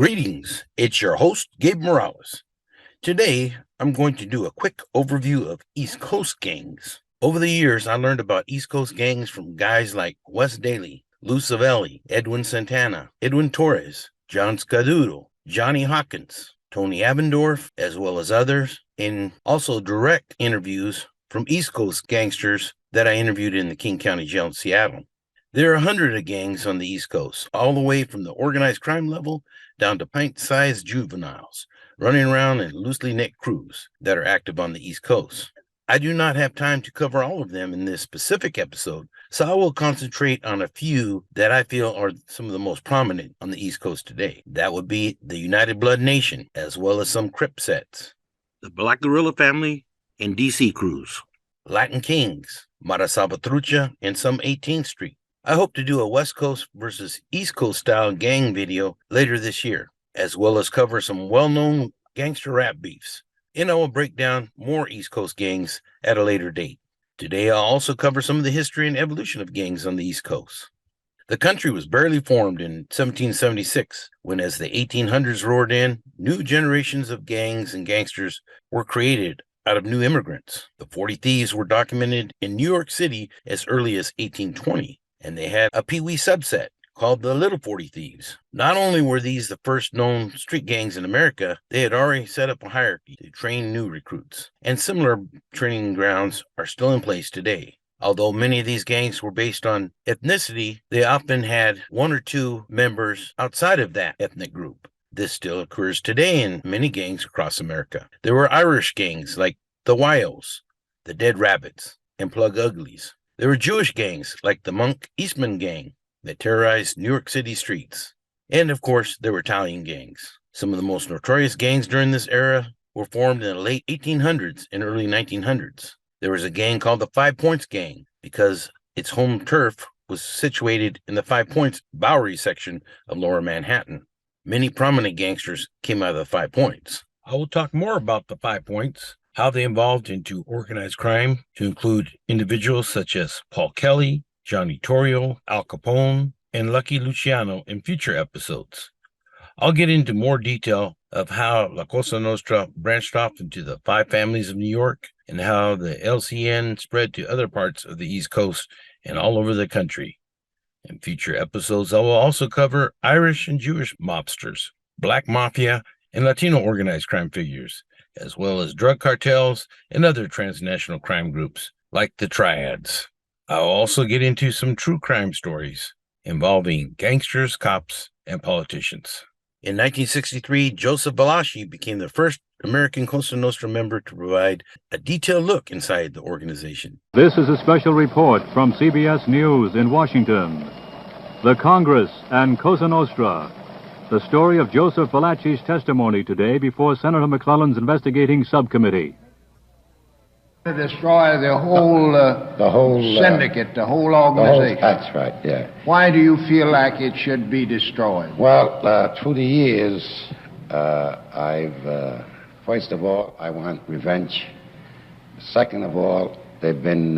Greetings, it's your host, Gabe Morales. Today, I'm going to do a quick overview of East Coast gangs. Over the years, I learned about East Coast gangs from guys like Wes Daly, Lou Savelli, Edwin Santana, Edwin Torres, John Scaduto, Johnny Hawkins, Tony Abendorf, as well as others, and also direct interviews from East Coast gangsters that I interviewed in the King County Jail in Seattle. There are 100 of gangs on the East Coast, all the way from the organized crime level down to pint-sized juveniles, running around in loosely knit crews that are active on the East Coast. I do not have time to cover all of them in this specific episode, so I will concentrate on a few that I feel are some of the most prominent on the East Coast today. That would be the United Blood Nation, as well as some Crip sets, the Black Gorilla Family, and DC crews, Latin Kings, Mara Salvatrucha, and some 18th Street. I hope to do a West Coast versus East Coast style gang video later this year, as well as cover some well-known gangster rap beefs. And I will break down more East Coast gangs at a later date. Today, I'll also cover some of the history and evolution of gangs on the East Coast. The country was barely formed in 1776, when as the 1800s roared in, new generations of gangs and gangsters were created out of new immigrants. The 40 Thieves were documented in New York City as early as 1820. And they had a Pee Wee subset called the Little 40 Thieves. Not only were these the first known street gangs in America, they had already set up a hierarchy to train new recruits. And similar training grounds are still in place today. Although many of these gangs were based on ethnicity, they often had one or two members outside of that ethnic group. This still occurs today in many gangs across America. There were Irish gangs like the Wyos, the Dead Rabbits, and Plug Uglies. There were Jewish gangs like the Monk Eastman gang that terrorized New York City streets. And of course, there were Italian gangs. Some of the most notorious gangs during this era were formed in the late 1800s and early 1900s. There was a gang called the Five Points Gang because its home turf was situated in the Five Points Bowery section of Lower Manhattan. Many prominent gangsters came out of the Five Points. I will talk more about the 5 Points, how they evolved into organized crime to include individuals such as Paul Kelly, Johnny Torrio, Al Capone, and Lucky Luciano in future episodes. I'll get into more detail of how La Cosa Nostra branched off into the 5 families of New York and how the LCN spread to other parts of the East Coast and all over the country. In future episodes, I will also cover Irish and Jewish mobsters, Black Mafia, and Latino organized crime figures, as well as drug cartels and other transnational crime groups like the Triads. I'll also get into some true crime stories involving gangsters, cops, and politicians. In 1963, Joseph Valachi became the first American Cosa Nostra member to provide a detailed look inside the organization. This is a special report from CBS News in Washington. The Congress and Cosa Nostra. The story of Joseph Valachi's testimony today before Senator McClellan's investigating subcommittee. To destroy the whole syndicate, the whole organization. That's right, yeah. Why do you feel like it should be destroyed? Well, through the years, first of all, I want revenge. Second of all, they've been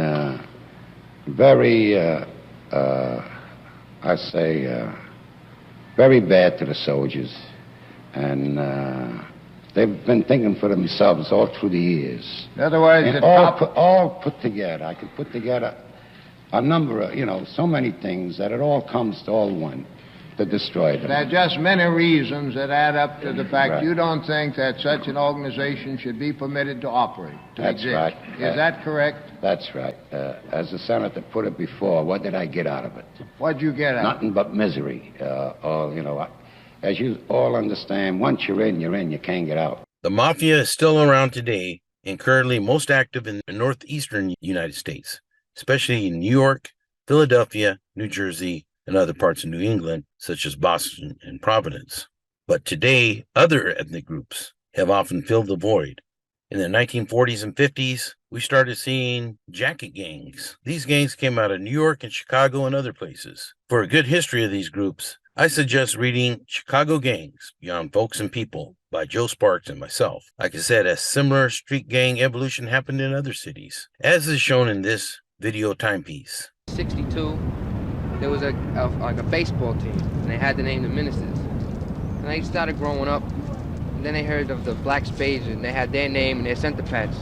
very bad to the soldiers, and they've been thinking for themselves all through the years. In other words, all put together. I could put together a number of, so many things that it all comes to all one to destroy them. there are just many reasons that add up to the fact Right. you don't think that such an organization should be permitted to operate, to That's exist. right. Is that correct? That's right. As the senator put it before, what did I get out of it? What'd you get at? Nothing but misery. As you all understand, once you're in, you can't get out. The Mafia is still around today and currently most active in the northeastern United States, especially in New York, Philadelphia, New Jersey, and other parts of New England, such as Boston and Providence. But today, other ethnic groups have often filled the void. In the 1940s and 50s, we started seeing jacket gangs. These gangs came out of New York and Chicago and other places. For a good history of these groups, I suggest reading Chicago Gangs, Beyond Folks and People by Joe Sparks and myself. Like I said, a similar street gang evolution happened in other cities, as is shown in this video timepiece. 62, there was like a baseball team, and they had to name the ministers. And I started growing up. And then I heard of the Black Spades, and they had their name and their center pads.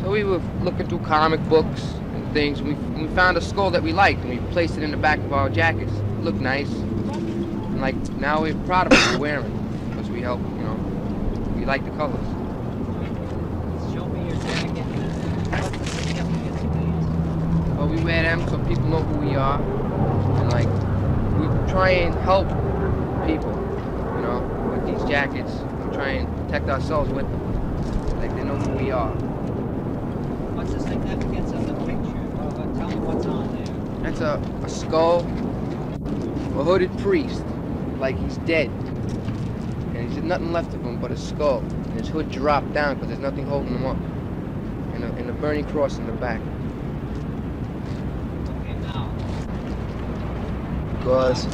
So we were looking through comic books and things, and we found a skull that we liked, and we placed it in the back of our jackets. It looked nice. And like, now we're proud of what we're wearing, because we help, you know, we like the colors. Show me your jacket. What's the significance of these? Well, we wear them so people know who we are, and like, we try and help people, you know, with these jackets. We try and protect ourselves with them, like they know who we are. What's the significance of the picture? Well, tell me what's on there. That's a skull, a hooded priest, like he's dead. And there's nothing left of him but a skull. And his hood dropped down because there's nothing holding him up. And a burning cross in the back. Okay, now. Because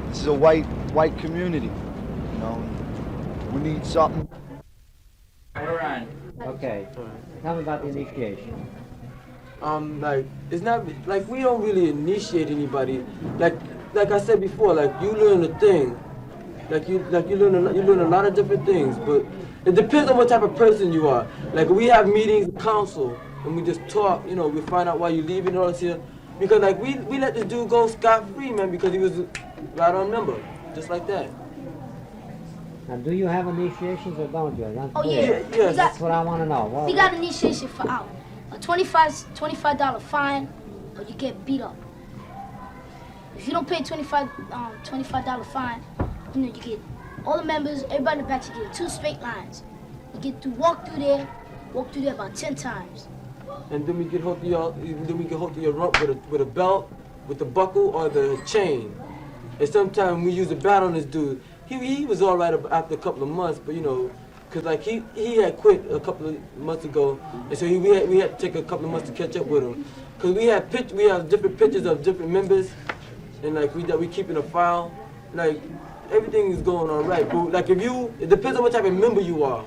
this is a white community, you know. We need something. We're on. Okay. Tell me about the initiation. Like, it's not like we don't really initiate anybody. Like I said before, like you learn a thing, you learn a lot of different things, but it depends on what type of person you are. Like we have meetings, council, and we just talk. You know, we find out why you leaving and all this here, because like we let this dude go scot-free, man, because he was right on member, just like that. Now, do you have initiations or don't you? Oh yeah, yes. That's what I want to know. Well, we got initiation for out. A $25 fine, or you get beat up. If you don't pay $25 fine, you know, you get all the members, everybody in the back, you get 2 straight lines. You get to walk through there about 10 times. And then we get hold of your rump with a belt, with the buckle or the chain. And sometimes we use a bat on this dude. He was all right after a couple of months, but you know, cause like he had quit a couple of months ago, and so we had to take a couple of months to catch up with him. Cause we have different pictures of different members, and like we keep in a file. Like everything is going all right, but like it depends on what type of member you are.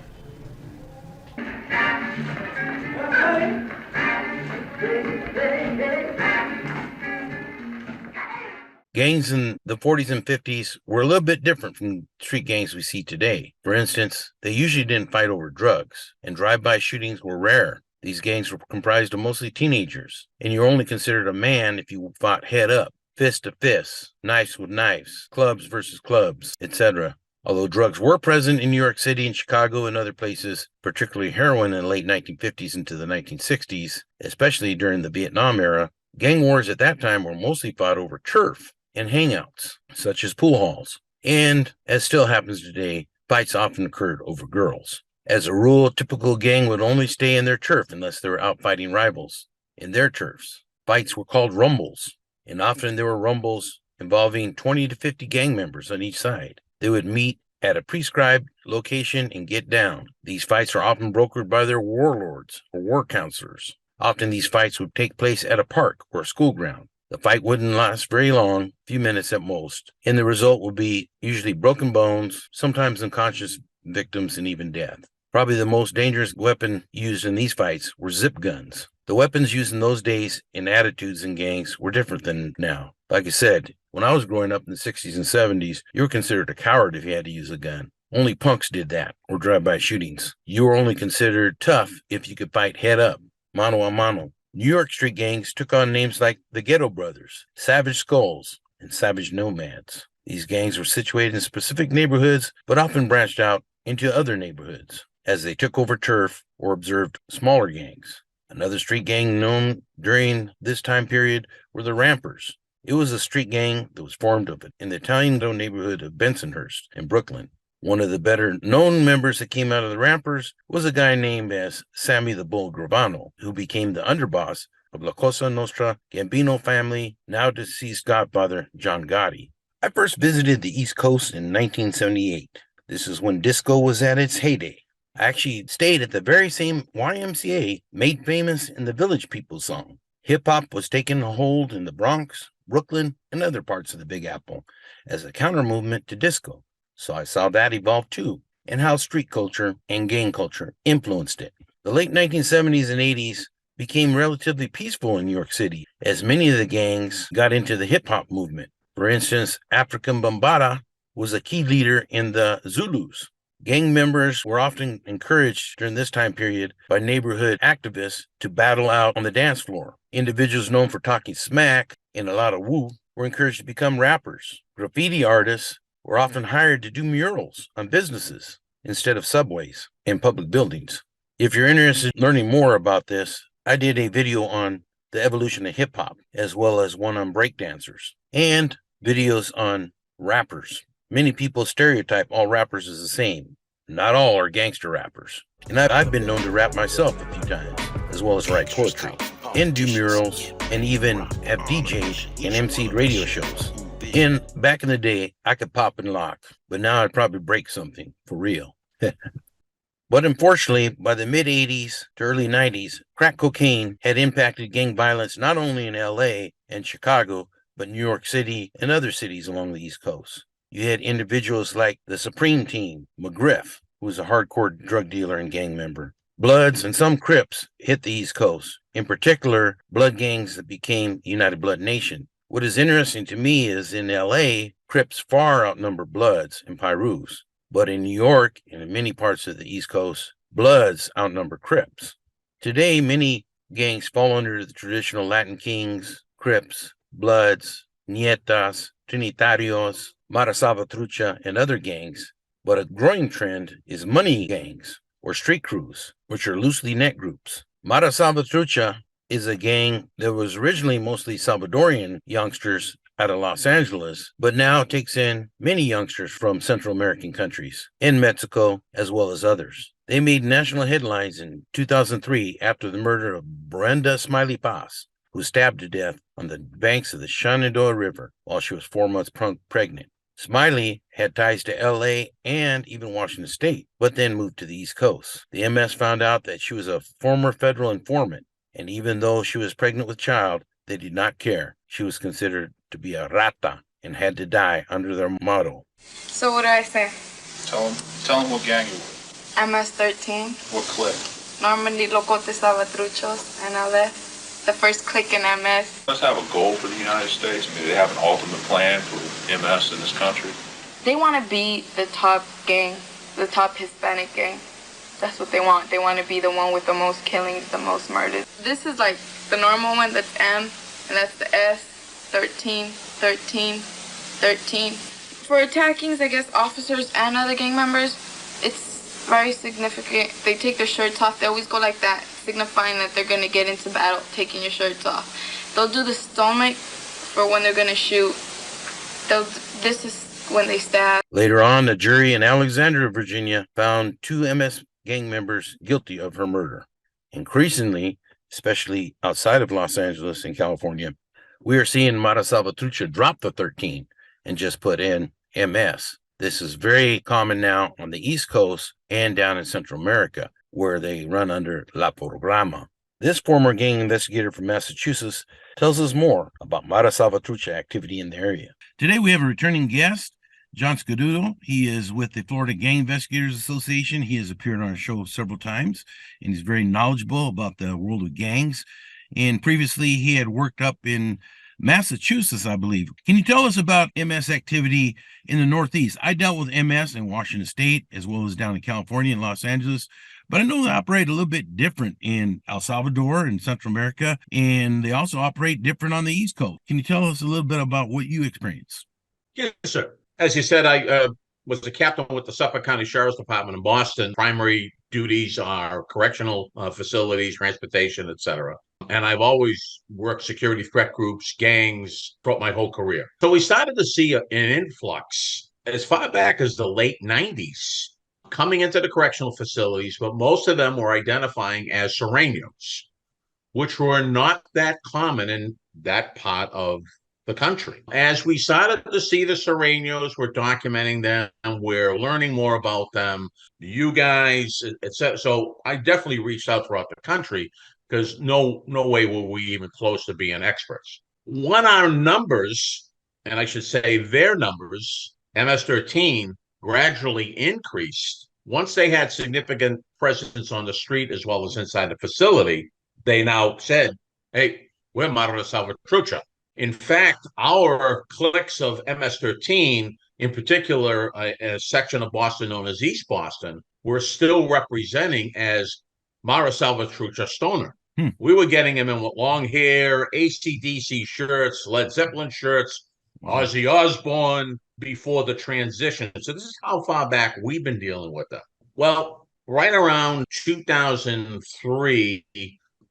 Gangs in the 40s and 50s were a little bit different from street gangs we see today. For instance, they usually didn't fight over drugs, and drive-by shootings were rare. These gangs were comprised of mostly teenagers, and you were only considered a man if you fought head up, fist to fist, knives with knives, clubs versus clubs, etc. Although drugs were present in New York City and Chicago and other places, particularly heroin in the late 1950s into the 1960s, especially during the Vietnam era, gang wars at that time were mostly fought over turf and hangouts, such as pool halls. And, as still happens today, fights often occurred over girls. As a rule, a typical gang would only stay in their turf unless they were out fighting rivals in their turfs. Fights were called rumbles, and often there were rumbles involving 20 to 50 gang members on each side. They would meet at a prescribed location and get down. These fights are often brokered by their warlords or war counselors. Often these fights would take place at a park or a school ground. The fight wouldn't last very long, a few minutes at most, and the result would be usually broken bones, sometimes unconscious victims, and even death. Probably the most dangerous weapon used in these fights were zip guns. The weapons used in those days and attitudes in gangs were different than now. Like I said, when I was growing up in the 60s and 70s, you were considered a coward if you had to use a gun. Only punks did that, or drive-by shootings. You were only considered tough if you could fight head up, mano a mano. New York street gangs took on names like the Ghetto Brothers, Savage Skulls, and Savage Nomads. These gangs were situated in specific neighborhoods, but often branched out into other neighborhoods as they took over turf or observed smaller gangs. Another street gang known during this time period were the Rampers. It was a street gang that was formed in the Italian-owned neighborhood of Bensonhurst in Brooklyn. One of the better-known members that came out of the Rampers was a guy named as Sammy the Bull Gravano, who became the underboss of La Cosa Nostra Gambino family, now deceased godfather John Gotti. I first visited the East Coast in 1978. This is when disco was at its heyday. I actually stayed at the very same YMCA made famous in the Village People song. Hip-hop was taking a hold in the Bronx, Brooklyn, and other parts of the Big Apple as a counter-movement to disco. So I saw that evolve too, and how street culture and gang culture influenced it. The late 1970s and 80s became relatively peaceful in New York City, as many of the gangs got into the hip-hop movement. For instance, African Bambaataa was a key leader in the Zulus. Gang members were often encouraged during this time period by neighborhood activists to battle out on the dance floor. Individuals known for talking smack and a lot of woo were encouraged to become rappers. Graffiti artists were often hired to do murals on businesses instead of subways and public buildings. If you're interested in learning more about this, I did a video on the evolution of hip hop, as well as one on breakdancers and videos on rappers. Many people stereotype all rappers as the same. Not all are gangster rappers. And I've been known to rap myself a few times, as well as write poetry, and do murals, and even have DJ'd and MC'd radio shows. And back in the day, I could pop and lock, but now I'd probably break something for real. But unfortunately, by the mid-'80s to early '90s, crack cocaine had impacted gang violence not only in LA and Chicago, but New York City and other cities along the East Coast. You had individuals like the Supreme Team, McGriff, who was a hardcore drug dealer and gang member. Bloods and some Crips hit the East Coast, in particular, blood gangs that became United Blood Nation. What is interesting to me is in LA, Crips far outnumber Bloods and Pyrus. But in New York and in many parts of the East Coast, Bloods outnumber Crips. Today, many gangs fall under the traditional Latin Kings, Crips, Bloods, Nietas, Trinitarios, Mara Salvatrucha, and other gangs, but a growing trend is money gangs or street crews, which are loosely knit groups. Mara Salvatrucha is a gang that was originally mostly Salvadorian youngsters out of Los Angeles, but now takes in many youngsters from Central American countries and Mexico, as well as others. They made national headlines in 2003 after the murder of Brenda Smiley Paz, who was stabbed to death on the banks of the Shenandoah River while she was 4 months pregnant. Smiley had ties to LA and even Washington State, but then moved to the East Coast. The MS found out that she was a former federal informant, and even though she was pregnant with child, they did not care. She was considered to be a rata and had to die under their motto. So what do I say? Tell him what gang you were. MS-13. What clique? Normandy Locote Salvatruchos, NLF. The first clique in MS. Let's have a goal for the United States. I mean, they have an ultimate plan for MS in this country. They want to be the top gang, the top Hispanic gang. That's what they want. They want to be the one with the most killings, the most murders. This is like the normal one, that's M, and that's the S, 13, 13, 13. For attackings, I guess, officers and other gang members, it's very significant. They take their shirts off. They always go like that, signifying that they're going to get into battle, taking your shirts off. They'll do the stomach for when they're going to shoot. This is when they stab. Later on, a jury in Alexandria, Virginia, found 2 MS gang members guilty of her murder. Increasingly, especially outside of Los Angeles and California, we are seeing Mara Salvatrucha drop the 13 and just put in MS. This is very common now on the East Coast and down in Central America, where they run under La Programa. This former gang investigator from Massachusetts tells us more about Mara Salvatrucha activity in the area. Today we have a returning guest, John Scaduto. He is with the Florida Gang Investigators Association. He has appeared on our show several times, and he's very knowledgeable about the world of gangs. And previously, he had worked up in Massachusetts, I believe. Can you tell us about MS activity in the Northeast? I dealt with MS in Washington State, as well as down in California and Los Angeles. But I know they operate a little bit different in El Salvador and Central America, and they also operate different on the East Coast. Can you tell us a little bit about what you experienced? Yes, sir. As you said, I was the captain with the Suffolk County Sheriff's Department in Boston. Primary duties are correctional facilities, transportation, etc. And I've always worked security threat groups, gangs, throughout my whole career. So we started to see an influx as far back as the late 90s coming into the correctional facilities, but most of them were identifying as Sureños, which were not that common in that part of the country. As we started to see the Sureños, we're documenting them, we're learning more about them, you guys, etc. So I definitely reached out throughout the country because no way were we even close to being experts. When our numbers, and I should say their numbers, MS-13 gradually increased. Once they had significant presence on the street as well as inside the facility, they now said, hey, we're Mara Salvatrucha. In fact, our cliques of MS-13 in particular, a section of Boston known as East Boston, were still representing as Mara Salvatrucha Stoner. We were getting him in with long hair, AC/DC shirts, Led Zeppelin shirts, Ozzy Osbourne before the transition. So this is how far back we've been dealing with them. Well, right around 2003,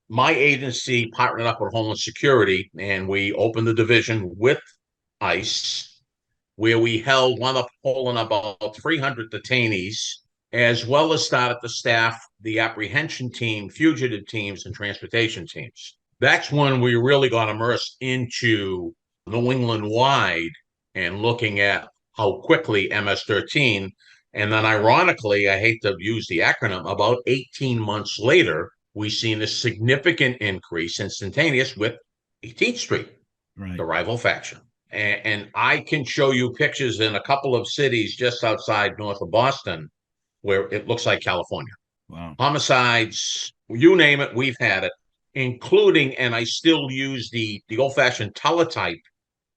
my agency partnered up with Homeland Security, and we opened the division with ICE, where we held one up holding about 300 detainees, as well as started to staff the apprehension team, fugitive teams, and transportation teams. That's when we really got immersed into New England wide and looking at how quickly MS-13. And then ironically, I hate to use the acronym, about 18 months later, we've seen a significant increase instantaneous with 18th Street, the rival faction. And I can show you pictures in a couple of cities just outside north of Boston where it looks like California. Wow. Homicides, you name it, we've had it, including, and I still use the old-fashioned teletype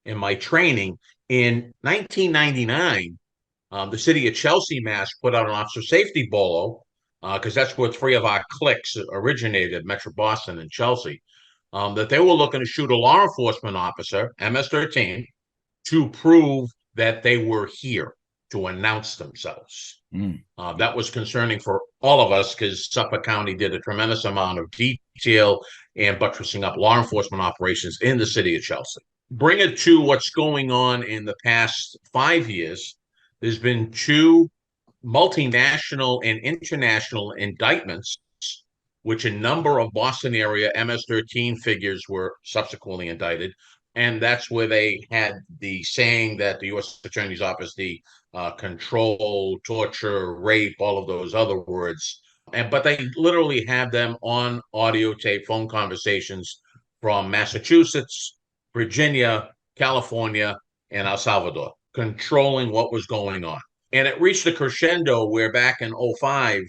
in my training. In 1999, the city of Chelsea, Mass. Put out an officer safety bolo, because that's where three of our cliques originated, Metro Boston and Chelsea, that they were looking to shoot a law enforcement officer, MS-13, to prove that they were here, to announce themselves. That was concerning for all of us because Suffolk County did a tremendous amount of detail and buttressing up law enforcement operations in the city of Chelsea. Bring it to what's going on in the past 5 years. There's been 2 multinational and international indictments, which a number of Boston area MS-13 figures were subsequently indicted. And that's where they had the saying that the U.S. Attorney's Office, the control, torture, rape, all of those other words. But they literally had them on audio tape, phone conversations from Massachusetts, Virginia, California, and El Salvador, controlling what was going on. And it reached a crescendo where back in 2005,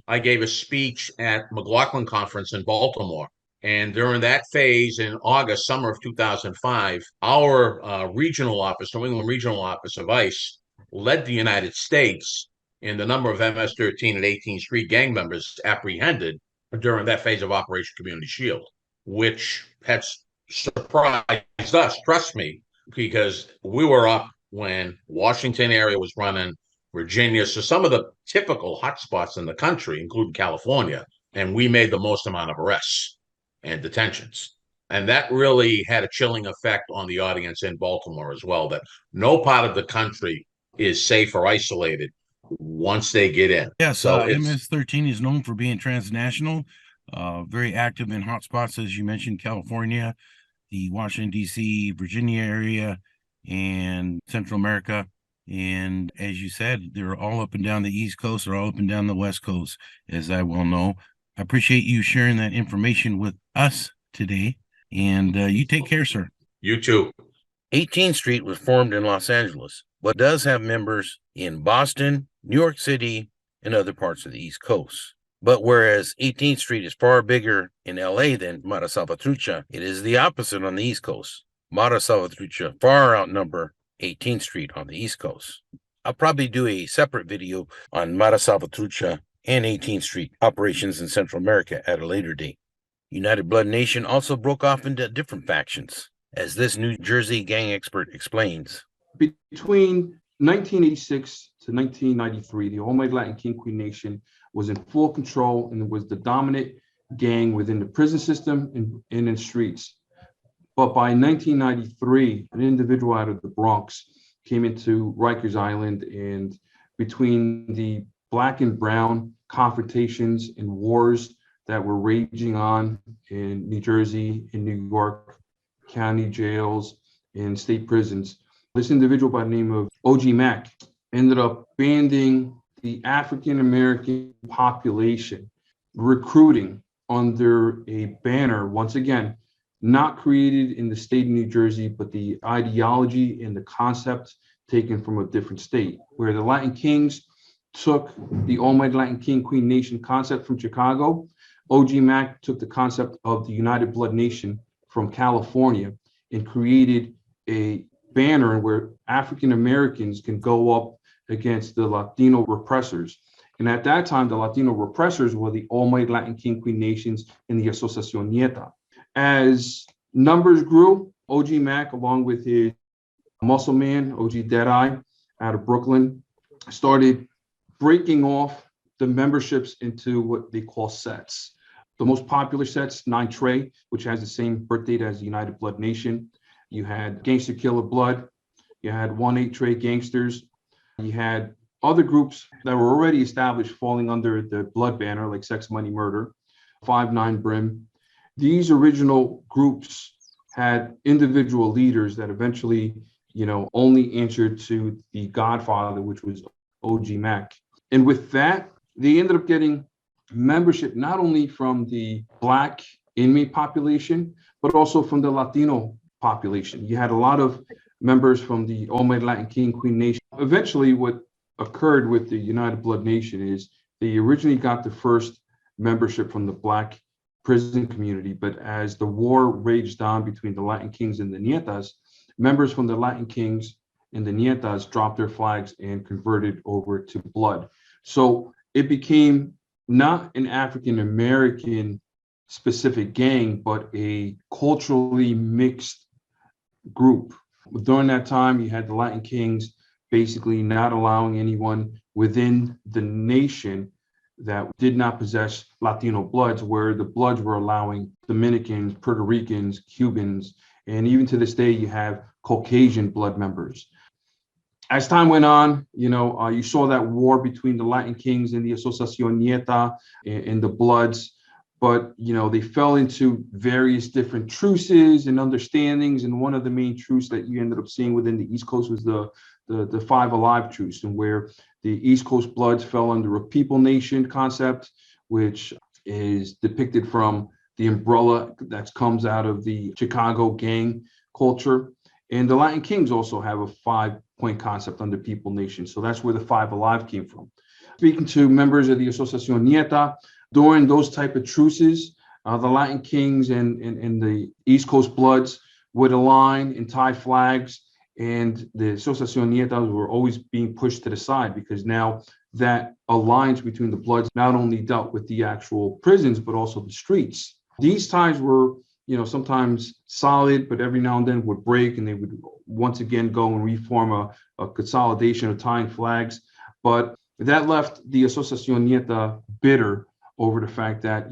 I gave a speech at McLaughlin Conference in Baltimore. And during that phase in August, summer of 2005, our regional office, New England Regional Office of ICE, led the United States in the number of MS-13 and 18th Street gang members apprehended during that phase of Operation Community Shield, which has surprised us, trust me, because we were up when Washington area was running, Virginia, so some of the typical hotspots in the country, including California, and we made the most amount of arrests and detentions. And that really had a chilling effect on the audience in Baltimore as well, that no part of the country is safe or isolated once they get in. Yes, so MS-13 is known for being transnational, very active in hotspots, as you mentioned, California, the Washington, D.C., Virginia area, and Central America. And as you said, they're all up and down the East Coast, they're all up and down the West Coast, as I well know. I appreciate you sharing that information with us today. And you take care, sir. You too. 18th Street was formed in Los Angeles, but does have members in Boston, New York City, and other parts of the East Coast. But whereas 18th Street is far bigger in LA than Mara Salvatrucha, it is the opposite on the East Coast. Mara Salvatrucha far outnumber 18th Street on the East Coast. I'll probably do a separate video on Mara Salvatrucha and 18th Street operations in Central America at a later date. United Blood Nation also broke off into different factions, as this New Jersey gang expert explains. Between 1986 to 1993, the Almighty Latin King Queen Nation was in full control and was the dominant gang within the prison system and in the streets. But by 1993, an individual out of the Bronx came into Rikers Island, and between the black and brown confrontations and wars that were raging on in New Jersey, in New York, county jails, and state prisons, this individual by the name of OG Mac ended up banding the African American population, recruiting under a banner, once again, not created in the state of New Jersey, but the ideology and the concept taken from a different state, where the Latin Kings took the Almighty Latin King Queen Nation concept from Chicago. OG Mac took the concept of the United Blood Nation from California and created a banner where African Americans can go up against the Latino repressors. And at that time, the Latino repressors were the All-White Latin King Queen nations and the Asociación Nieta. As numbers grew, OG Mac, along with his muscle man, OG Deadeye, out of Brooklyn, started breaking off the memberships into what they call sets. The most popular sets, 9 Trey, which has the same birth date as the United Blood Nation. You had Gangster Killer Blood. You had 1-8 Trey Gangsters. You had other groups that were already established falling under the Blood banner, like Sex, Money, Murder, 5-9 Brim. These original groups had individual leaders that eventually, only answered to the Godfather, which was OG Mac. And with that, they ended up getting membership not only from the Black inmate population, but also from the Latino population. You had a lot of members from the All-White Latin King Queen nation. Eventually, what occurred with the United Blood Nation is they originally got the first membership from the Black prison community, but as the war raged on between the Latin Kings and the Nietas, members from the Latin Kings and the Nietas dropped their flags and converted over to Blood. So it became not an African American specific gang, but a culturally mixed group. During that time, you had the Latin Kings basically not allowing anyone within the nation that did not possess Latino bloods, where the Bloods were allowing Dominicans, Puerto Ricans, Cubans, and even to this day, you have Caucasian blood members. As time went on, you saw that war between the Latin Kings and the Asociación Nieta and the Bloods, but, they fell into various different truces and understandings. And one of the main truces that you ended up seeing within the East Coast was the Five Alive truce, and where the East Coast Bloods fell under a people nation concept, which is depicted from the umbrella that comes out of the Chicago gang culture. And the Latin Kings also have a 5-point concept under people nation. So that's where the Five Alive came from. Speaking to members of the Asociación Nieta, during those type of truces, the Latin Kings and the East Coast Bloods would align and tie flags, and the Asociación Nietas were always being pushed to the side, because now that alliance between the Bloods not only dealt with the actual prisons, but also the streets. These ties were, sometimes solid, but every now and then would break, and they would once again go and reform a consolidation of tying flags. But that left the Asociación Nieta bitter over the fact that,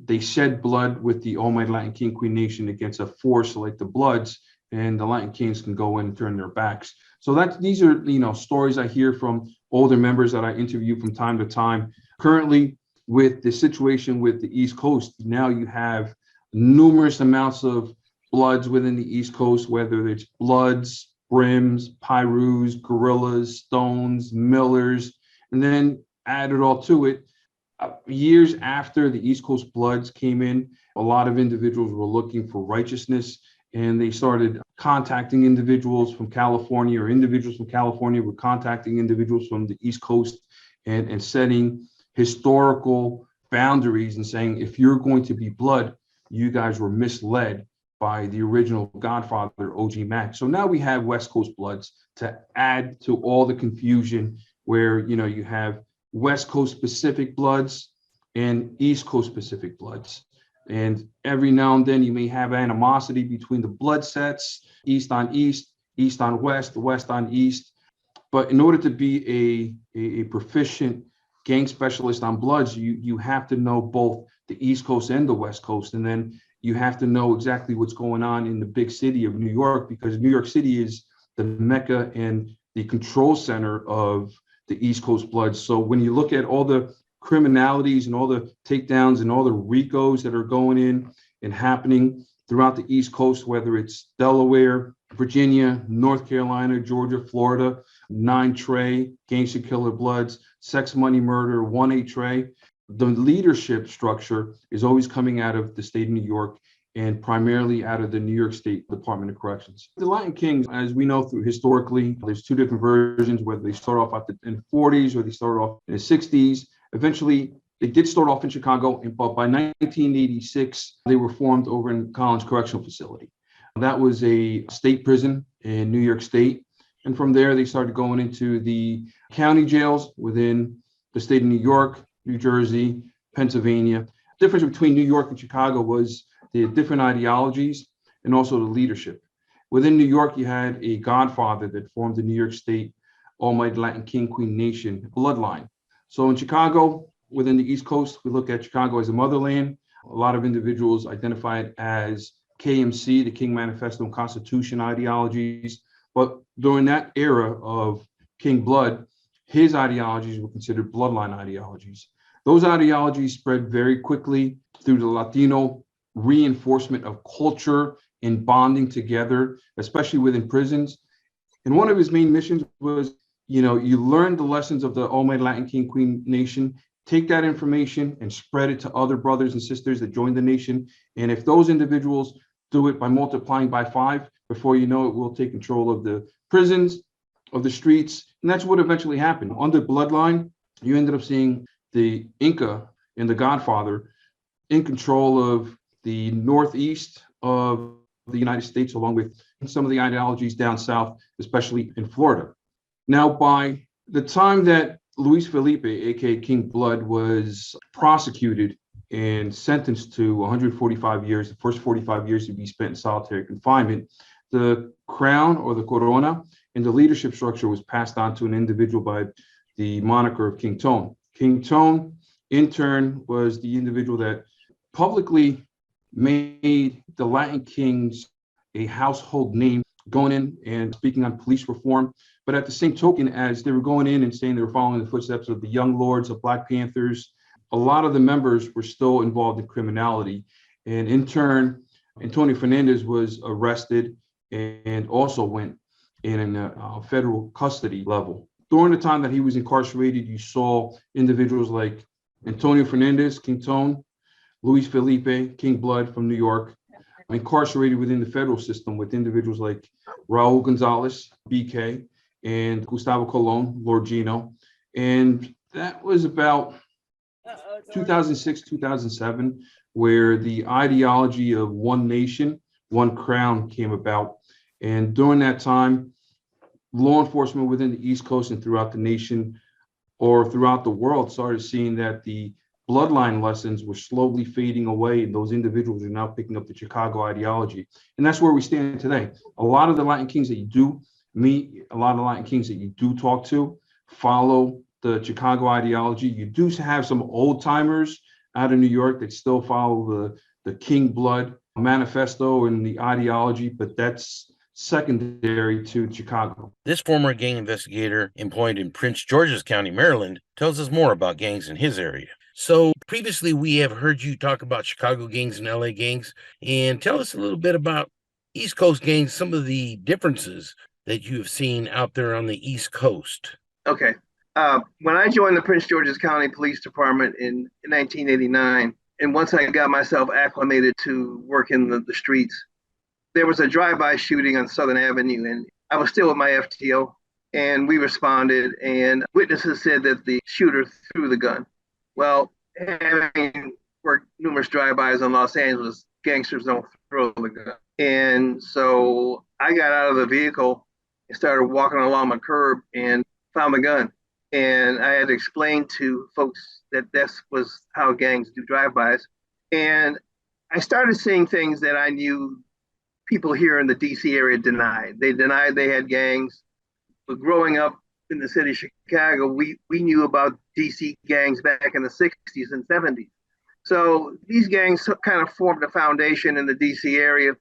they shed blood with the All-White Latin King Queen nation against a force like the Bloods, and the Latin Kings can go in and turn their backs. So these are, stories I hear from older members that I interview from time to time. Currently, with the situation with the East Coast, now you have numerous amounts of Bloods within the East Coast, whether it's Bloods, Brims, Pyrus, Gorillas, Stones, Millers, and then add it all to it. Years after the East Coast Bloods came in, a lot of individuals were looking for righteousness, and they started contacting individuals from California, or individuals from California were contacting individuals from the East Coast and setting historical boundaries and saying, if you're going to be Blood, you guys were misled by the original Godfather, OG Mac. So now we have West Coast Bloods to add to all the confusion, where, you have West Coast specific Bloods and East Coast specific Bloods. And every now and then you may have animosity between the blood sets, East on East, East on West, West on East. But in order to be a proficient gang specialist on Bloods, you have to know both the East Coast and the West Coast. And then you have to know exactly what's going on in the big city of New York, because New York City is the mecca and the control center of the East Coast Bloods. So when you look at all the criminalities and all the takedowns and all the RICOs that are going in and happening throughout the East Coast, whether it's Delaware, Virginia, North Carolina, Georgia, Florida, 9 Trey, Gangster Killer Bloods, Sex, Money, Murder, 1-8 Trey, the leadership structure is always coming out of the state of New York, and primarily out of the New York State Department of Corrections. The Latin Kings, as we know through historically, there's 2 different versions, whether they start off in the 40s or they started off in the 60s. Eventually, they did start off in Chicago, but by 1986, they were formed over in Collins Correctional Facility. That was a state prison in New York State. And from there, they started going into the county jails within the state of New York, New Jersey, Pennsylvania. The difference between New York and Chicago was the different ideologies and also the leadership. Within New York, you had a godfather that formed the New York State Almighty Latin King Queen Nation bloodline. So in Chicago, within the East Coast, we look at Chicago as a motherland. A lot of individuals identify it as KMC, the King Manifesto and Constitution ideologies. But during that era of King Blood, his ideologies were considered bloodline ideologies. Those ideologies spread very quickly through the Latino reinforcement of culture and bonding together, especially within prisons. And one of his main missions was, you learn the lessons of the Almighty Latin King Queen Nation, take that information and spread it to other brothers and sisters that join the nation. And if those individuals do it by multiplying by 5, before you know it, we'll take control of the prisons, of the streets. And that's what eventually happened. Under Bloodline, you ended up seeing the Inca and the Godfather in control of the northeast of the United States, along with some of the ideologies down south, especially in Florida. Now, by the time that Luis Felipe, aka King Blood, was prosecuted and sentenced to 145 years, the first 45 years to be spent in solitary confinement, the crown or the corona and the leadership structure was passed on to an individual by the moniker of King Tone. King Tone, in turn, was the individual that publicly made the Latin Kings a household name, going in and speaking on police reform. But at the same token, as they were going in and saying they were following the footsteps of the Young Lords, of Black Panthers, a lot of the members were still involved in criminality. And in turn, Antonio Fernandez was arrested and also went in a federal custody level. During the time that he was incarcerated, you saw individuals like Antonio Fernandez, King Tone, Luis Felipe, King Blood from New York, incarcerated within the federal system with individuals like Raul Gonzalez, BK, and Gustavo Colon, Lord Gino. And that was about 2006, 2007, where the ideology of one nation, one crown came about. And during that time, law enforcement within the East Coast and throughout the nation or throughout the world started seeing that the bloodline lessons were slowly fading away, and those individuals are now picking up the Chicago ideology. And that's where we stand today. A lot of the Latin Kings that you do meet, a lot of the Latin Kings that you do talk to, follow the Chicago ideology. You do have some old timers out of New York that still follow the King Blood manifesto and the ideology, but that's secondary to Chicago. This former gang investigator employed in Prince George's County, Maryland, tells us more about gangs in his area. So previously we have heard you talk about Chicago gangs and LA gangs, and tell us a little bit about East Coast gangs, some of the differences that you have seen out there on the East Coast. Okay. When I joined the Prince George's County Police Department in 1989, and once I got myself acclimated to work in the streets, there was a drive-by shooting on Southern Avenue, and I was still with my FTO, and we responded, and witnesses said that the shooter threw the gun. Well, having worked numerous drive-bys in Los Angeles, gangsters don't throw the gun. And so I got out of the vehicle and started walking along my curb and found the gun. And I had to explain to folks that this was how gangs do drive-bys. And I started seeing things that I knew people here in the DC area denied. They denied they had gangs. But growing up in the city of Chicago, we knew about DC gangs back in the 60s and 70s. So these gangs kind of formed a foundation in the DC area.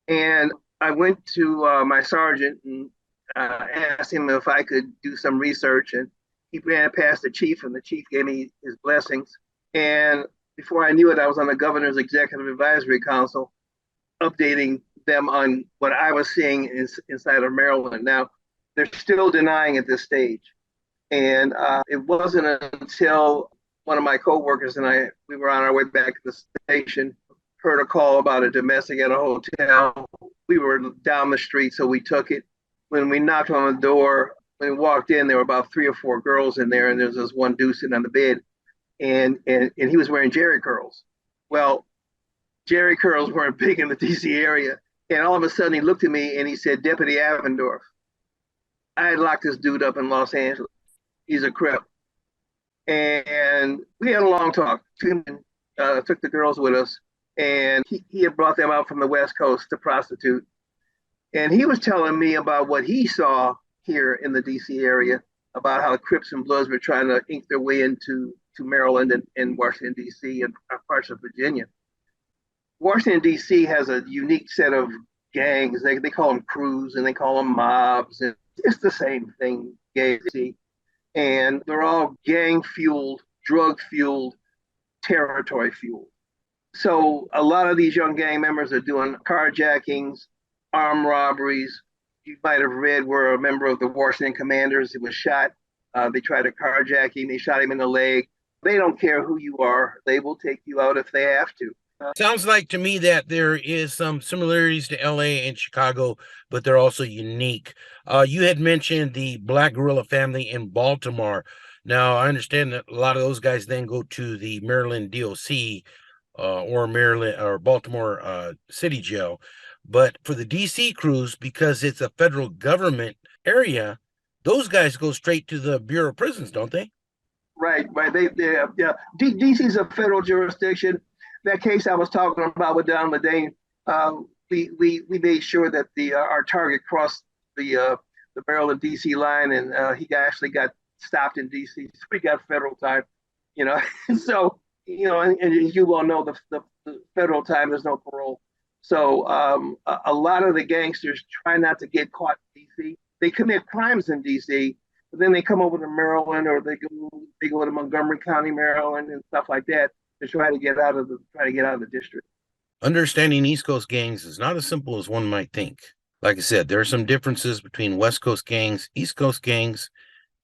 And I went to my sergeant and asked him if I could do some research. And he ran it past the chief, and the chief gave me his blessings. And before I knew it, I was on the governor's executive advisory council, updating them on what I was seeing inside of Maryland. Now, they're still denying at this stage. And it wasn't until one of my coworkers and we were on our way back to the station, heard a call about a domestic at a hotel. We were down the street, so we took it. When we knocked on the door, when we walked in, there were about 3 or 4 girls in there, and there was this one dude sitting on the bed, and he was wearing jerry curls. Well, jerry curls weren't big in the DC area. And all of a sudden he looked at me and he said, Deputy Avendorf, I had locked this dude up in Los Angeles. He's a Crip. And we had a long talk. Took the girls with us, and he had brought them out from the West Coast to prostitute. And he was telling me about what he saw here in the DC area, about how the Crips and Bloods were trying to ink their way into Maryland and Washington, D.C. and parts of Virginia. Washington, D.C. has a unique set of gangs. They call them crews and they call them mobs. And it's the same thing, Gabe. And they're all gang-fueled, drug-fueled, territory-fueled. So a lot of these young gang members are doing carjackings, armed robberies. You might have read where a member of the Washington Commanders was shot. They tried to carjack him. They shot him in the leg. They don't care who you are. They will take you out if they have to. Sounds like to me that there is some similarities to LA and Chicago, but they're also unique. You had mentioned the Black Guerrilla family in Baltimore. Now, I understand that a lot of those guys then go to the Maryland DOC or Maryland or Baltimore City Jail. But for the DC crews, because it's a federal government area, those guys go straight to the Bureau of Prisons, don't they? Right. Yeah. DC is a federal jurisdiction. That case I was talking about with Don Ledane, we made sure that our target crossed the Maryland DC line, and he actually got stopped in DC. So we got federal time, So and as you well know, the federal time, there's no parole. So a lot of the gangsters try not to get caught in DC. They commit crimes in DC, but then they come over to Maryland, or they go to Montgomery County, Maryland, and stuff like that to try to get out of the district. Understanding East Coast gangs is not as simple as one might think. Like I said, there are some differences between West Coast gangs, East Coast gangs,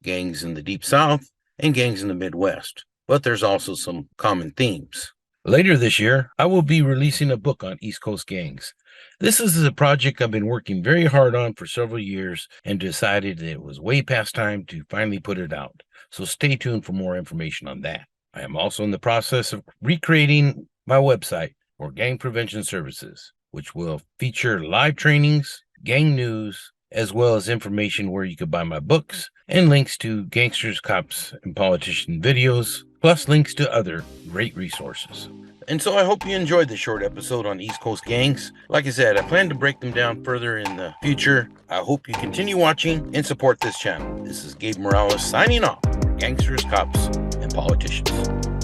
gangs in the Deep South, and gangs in the Midwest. But there's also some common themes. Later this year, I will be releasing a book on East Coast gangs. This is a project I've been working very hard on for several years and decided that it was way past time to finally put it out. So stay tuned for more information on that. I am also in the process of recreating my website for gang prevention services, which will feature live trainings, gang news, as well as information where you could buy my books and links to gangsters, cops, and politician videos, plus links to other great resources. And so I hope you enjoyed the short episode on East Coast gangs. Like I said, I plan to break them down further in the future. I hope you continue watching and support this channel. This is Gabe Morales signing off for Gangsters, Cops, and Politicians.